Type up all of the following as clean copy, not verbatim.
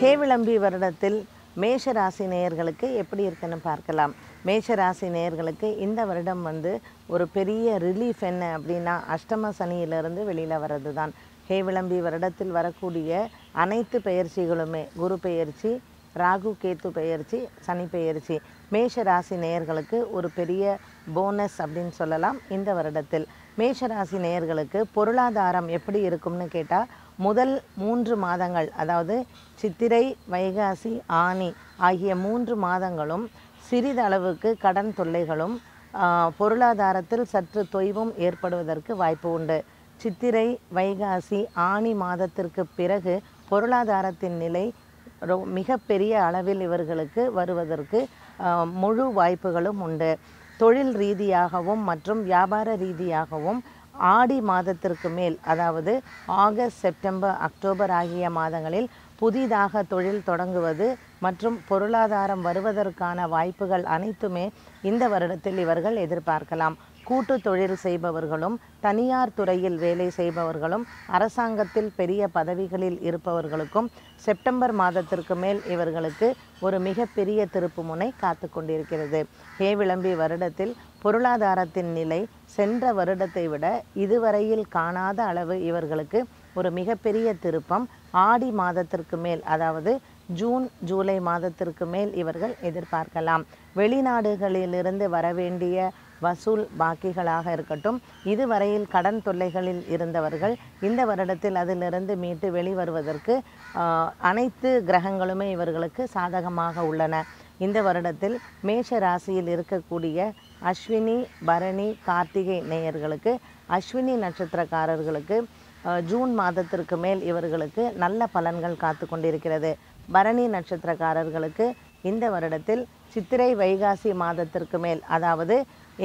ஹேவிளம்பி வருடத்தில் மேஷ ராசி நேயர்களுக்கு எப்படி இருக்குன்னு பார்க்கலாம். மேஷ ராசி நேயர்களுக்கு இந்த வருடம் ஒரு பெரிய ரிலீஃப் என்ன அப்படின்னா, அஷ்டம சனியிலிருந்து வெளியில் வர்றது தான். ஹேவிளம்பி வருடத்தில் வரக்கூடிய அனைத்து பெயர்ச்சிகளுமே, குரு பெயர்ச்சி, ராகு கேத்து பெயர்ச்சி, சனி பெயர்ச்சி, மேஷ ராசி நேயர்களுக்கு ஒரு பெரிய போனஸ் அப்படின்னு சொல்லலாம். இந்த வருடத்தில் மேஷ ராசி நேயர்களுக்கு பொருளாதாரம் எப்படி இருக்கும்னு கேட்டால், முதல் 3 மாதங்கள், அதாவது சித்திரை, வைகாசி, ஆனி ஆகிய 3 மாதங்களும் சிறிதளவுக்கு கடன் தொல்லைகளும் பொருளாதாரத்தில் சற்று தொய்வும் ஏற்படுவதற்கு வாய்ப்பு உண்டு. சித்திரை, வைகாசி, ஆனி மாதத்திற்கு பிறகு பொருளாதாரத்தின் நிலை மிகப்பெரிய அளவில் இவர்களுக்கு வருவதற்கு முழு வாய்ப்புகளும் உண்டு. தொழில் ரீதியாகவும் மற்றும் வியாபார ரீதியாகவும் ஆடி மாதத்திற்கு மேல், அதாவது ஆகஸ்ட், செப்டம்பர், அக்டோபர் ஆகிய மாதங்களில் புதிதாக தொழில் தொடங்குவது மற்றும் பொருளாதாரம் வருவதற்கான வாய்ப்புகள் அனைத்துமே இந்த வருடத்தில் இவர்கள் எதிர்பார்க்கலாம். கூட்டு தொழில் செய்பவர்களும், தனியார் துறையில் வேலை செய்பவர்களும், அரசாங்கத்தில் பெரிய பதவிகளில் இருப்பவர்களுக்கும் செப்டம்பர் மாதத்திற்கு மேல் இவர்களுக்கு ஒரு மிகப்பெரிய திருப்புமுனை காத்து கொண்டிருக்கிறது. ஹேவிளம்பி வருடத்தில் பொருளாதாரத்தின் நிலை சென்ற வருடத்தை விட இதுவரையில் காணாத அளவு இவர்களுக்கு ஒரு மிகப்பெரிய திருப்பம் ஆடி மாதத்திற்கு மேல், அதாவது ஜூன், ஜூலை மாதத்திற்கு மேல் இவர்கள் எதிர்பார்க்கலாம். வெளிநாடுகளிலிருந்து வரவேண்டிய வசூல் பாக்கிகளாக இருக்கட்டும், இதுவரையில் கடன் தொல்லைகளில் இருந்தவர்கள் இந்த வருடத்தில் அதிலிருந்து மீட்டு வெளிவருவதற்கு அனைத்து கிரகங்களுமே இவர்களுக்கு சாதகமாக உள்ளன. இந்த வருடத்தில் மேஷ ராசியில் இருக்கக்கூடிய அஸ்வினி, பரணி, கார்த்திகை நேயர்களுக்கு, அஸ்வினி நட்சத்திரக்காரர்களுக்கு ஜூன் மாதத்திற்கு மேல் இவர்களுக்கு நல்ல பலன்கள் காத்து கொண்டிருக்கிறது. பரணி நட்சத்திரக்காரர்களுக்கு இந்த வருடத்தில் சித்திரை, வைகாசி மாதத்திற்கு மேல், அதாவது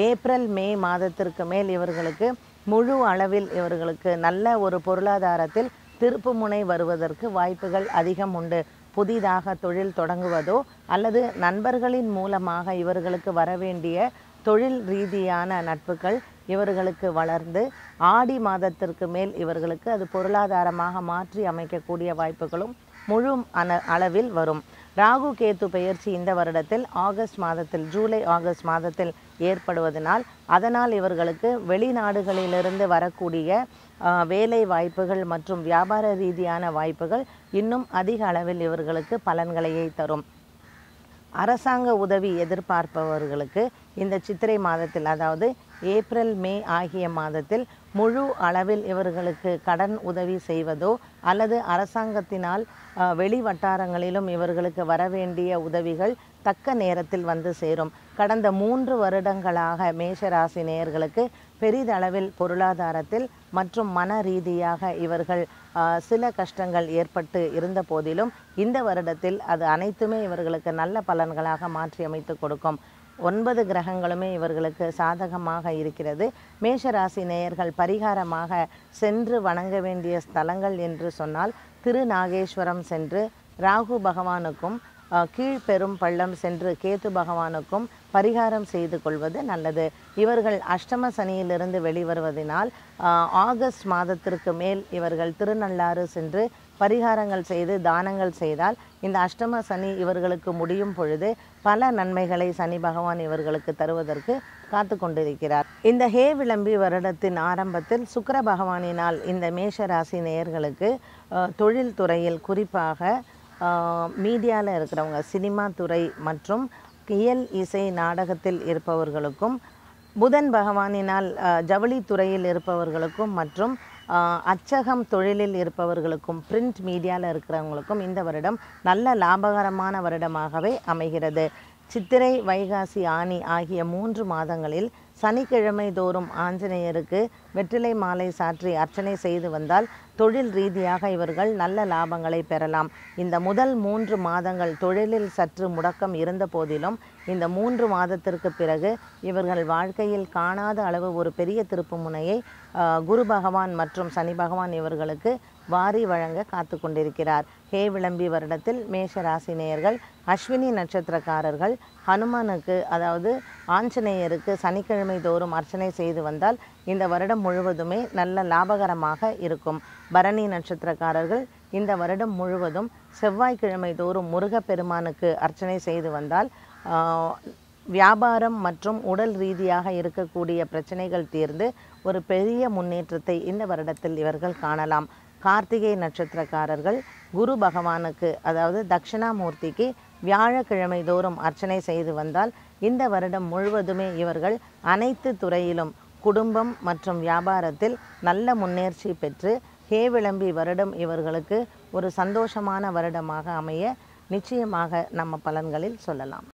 ஏப்ரல், மே மாதத்திற்கு மேல் இவர்களுக்கு முழு அளவில் இவர்களுக்கு நல்ல ஒரு பொருளாதாரத்தில் திருப்புமுனை வருவதற்கு வாய்ப்புகள் அதிகம் உண்டு. புதிதாக தொழில் தொடங்குவதோ அல்லது நண்பர்களின் மூலமாக இவர்களுக்கு வரவேண்டிய தொழில் ரீதியான நட்புகள் இவர்களுக்கு வளர்ந்து ஆடி மாதத்திற்கு மேல் இவர்களுக்கு அது பொருளாதாரமாக மாற்றி அமைக்கக்கூடிய வாய்ப்புகளும் முழு அளவில் வரும். ராகு கேத்து பெயர்ச்சி இந்த வருடத்தில் ஆகஸ்ட் மாதத்தில், ஜூலை ஆகஸ்ட் மாதத்தில் ஏற்படுவதனால், அதனால் இவர்களுக்கு வெளிநாடுகளிலிருந்து வரக்கூடிய வேலை வாய்ப்புகள் மற்றும் வியாபார ரீதியான வாய்ப்புகள் இன்னும் அதிக அளவில் இவர்களுக்கு பலன்களையே தரும். அரசாங்க உதவி எதிர்பார்ப்பவர்களுக்கு இந்த சித்திரை மாதத்தில், அதாவது ஏப்ரல், மே ஆகிய மாதத்தில் முழு அளவில் இவர்களுக்கு கடன் உதவி செய்வதோ அல்லது அரசாங்கத்தினால் வெளி வட்டாரங்களிலும் இவர்களுக்கு வரவேண்டிய உதவிகள் தக்க நேரத்தில் வந்து சேரும். கடந்த 3 வருடங்களாக மேஷராசி நேயர்களுக்கு பெரிதளவில் பொருளாதாரத்தில் மற்றும் மன ரீதியாக இவர்கள் சில கஷ்டங்கள் ஏற்பட்டு இருந்த போதிலும் இந்த வருடத்தில் அது அனைத்துமே இவர்களுக்கு நல்ல பலன்களாக மாற்றி அமைத்து கொடுக்கும். 9 கிரகங்களுமே இவர்களுக்கு சாதகமாக இருக்கிறது. மேஷராசி நேயர்கள் பரிகாரமாக சென்று வணங்க வேண்டிய ஸ்தலங்கள் என்று சொன்னால், திருநாகேஸ்வரம் சென்று ராகு பகவானுக்கும், கீழ்பெரும் பள்ளம் சென்று கேத்து பகவானுக்கும் பரிகாரம் செய்து கொள்வது நல்லது. இவர்கள் அஷ்டம சனியிலிருந்து வெளிவருவதனால் ஆகஸ்ட் மாதத்திற்கு மேல் இவர்கள் திருநள்ளாறு சென்று பரிகாரங்கள் செய்து தானங்கள் செய்தால் இந்த அஷ்டம சனி இவர்களுக்கு முடியும் பொழுது பல நன்மைகளை சனி பகவான் இவர்களுக்கு தருவதற்கு காத்து கொண்டிருக்கிறார். இந்த ஹேவிளம்பி வருடத்தின் ஆரம்பத்தில் சுக்கிர பகவானினால் இந்த மேஷ ராசி நேயர்களுக்கு தொழில் துறையில், குறிப்பாக மீடியாவில் இருக்கிறவங்க, சினிமா துறை மற்றும் இயல், இசை, நாடகத்தில் இருப்பவர்களுக்கும், புதன் பகவானினால் ஜவுளி துறையில் இருப்பவர்களுக்கும் மற்றும் அச்சகம் தொழிலில் இருப்பவர்களுக்கும், பிரிண்ட் மீடியாவில் இருக்கிறவங்களுக்கும் இந்த வருடம் நல்ல லாபகரமான வருடமாகவே அமைகிறது. சித்திரை, வைகாசி, ஆனி ஆகிய 3 மாதங்களில் சனிக்கிழமை தோறும் ஆஞ்சநேயருக்கு வெற்றிலை மாலை சாற்றி அர்ச்சனை செய்து வந்தால் தொழில் ரீதியாக இவர்கள் நல்ல லாபங்களை பெறலாம். இந்த முதல் 3 மாதங்கள் தொழிலில் சற்று முடக்கம் இருந்த போதிலும் இந்த 3 மாதத்திற்கு பிறகு இவர்கள் வாழ்க்கையில் காணாத அளவு ஒரு பெரிய திருப்புமுனையை குரு பகவான் மற்றும் சனி பகவான் இவர்களுக்கு வாரி வழங்க காத்து கொண்டிருக்கிறார். ஹேவிளம்பி வருடத்தில் மேஷ ராசி நேயர்கள், அஸ்வினி நட்சத்திரக்காரர்கள் ஹனுமானுக்கு, அதாவது ஆஞ்சநேயருக்கு சனிக்கிழமை தோறும் அர்ச்சனை செய்து வந்தால் இந்த வருடம் முழுவதுமே நல்ல லாபகரமாக இருக்கும். பரணி நட்சத்திரக்காரர்கள் இந்த வருடம் முழுவதும் செவ்வாய்க்கிழமை தோறும் முருகப்பெருமானுக்கு அர்ச்சனை செய்து வந்தால் வியாபாரம் மற்றும் உடல் ரீதியாக இருக்கக்கூடிய பிரச்சனைகள் தீர்ந்து ஒரு பெரிய முன்னேற்றத்தை இந்த வருடத்தில் இவர்கள் காணலாம். கார்த்திகை நட்சத்திரக்காரர்கள் குரு பகவானுக்கு அதாவது தட்சிணாமூர்த்திக்கு வியாழக்கிழமை தோறும் அர்ச்சனை செய்து வந்தால் இந்த வருடம் முழுவதுமே இவர்கள் அனைத்து துறையிலும் குடும்பம் மற்றும் வியாபாரத்தில் நல்ல முன்னேற்சி பெற்று விளம்பி வருடம் இவர்களுக்கு ஒரு சந்தோஷமான வருடமாக அமைய நிச்சயமாக நம்ம பலன்களில் சொல்லலாம்.